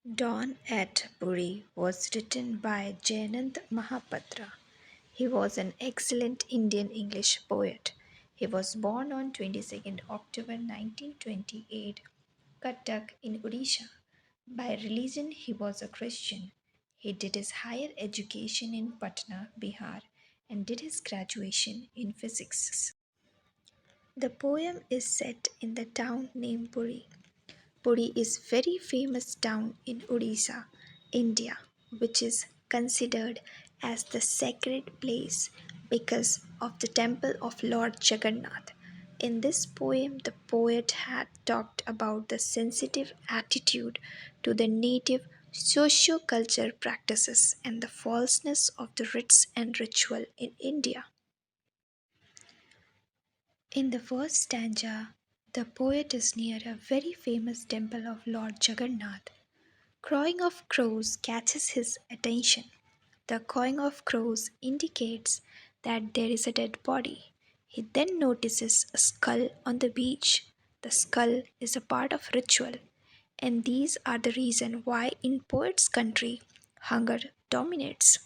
Dawn at Puri was written by Jayananta Mahapatra. He was an excellent Indian English poet. He was born on 22nd October 1928, Cuttack in Odisha. By religion, he was a Christian. He did his higher education in Patna, Bihar, and did his graduation in physics. The poem is set in the town named Puri. Puri is very famous town in Odisha, India, which is considered as the sacred place because of the temple of Lord Jagannath. In this poem, the poet had talked about the sensitive attitude to the native socio-culture practices and the falseness of the rites and ritual in India. In the first stanza, the poet is near a very famous temple of Lord Jagannath. Crowing of crows catches his attention. The cawing of crows indicates that there is a dead body. He then notices a skull on the beach. The skull is a part of ritual, and these are the reason why in poet's country hunger dominates.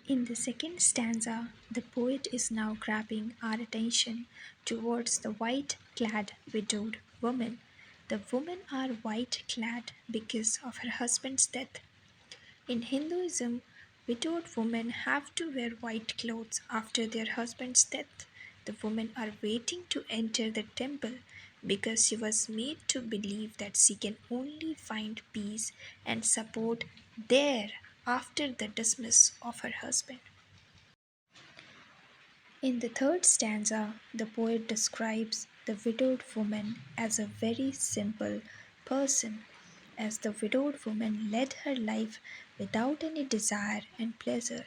In the second stanza, the poet is now grabbing our attention towards the white clad widowed woman. The women are white clad because of her husband's death. In Hinduism, widowed women have to wear white clothes after their husband's death. The women are waiting to enter the temple because she was made to believe that she can only find peace and support there after the dismiss of her husband. In the third stanza, the poet describes the widowed woman as a very simple person, as the widowed woman led her life without any desire and pleasure.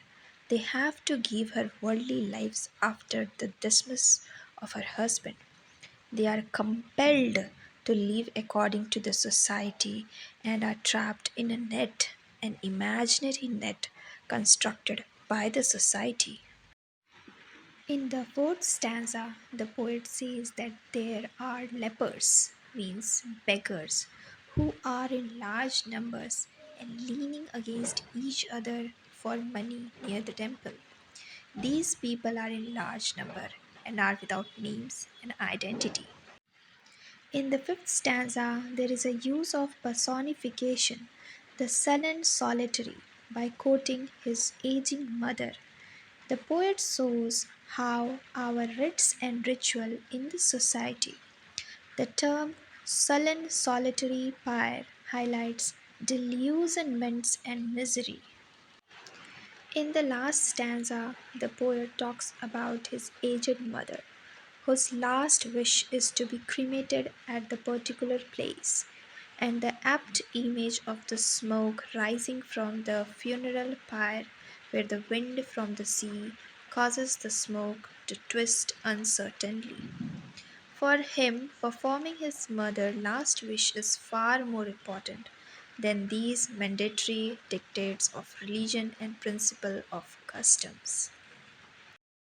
They have to give her worldly lives after the dismiss of her husband. They are compelled to live according to the society and are trapped in a net, an imaginary net constructed by the society. In the fourth stanza, the poet says that there are lepers, means beggars, who are in large numbers and leaning against each other for money near the temple. These people are in large number and are without names and identity. In the fifth stanza, there is a use of personification, the sullen solitary, by quoting his aging mother. The poet shows how our rites and ritual in the society. The term sullen solitary pyre highlights disillusionments and misery. In the last stanza, the poet talks about his aged mother, whose last wish is to be cremated at the particular place, and the apt image of the smoke rising from the funeral pyre, where the wind from the sea causes the smoke to twist uncertainly. For him, performing his mother's last wish is far more important than these mandatory dictates of religion and principle of customs.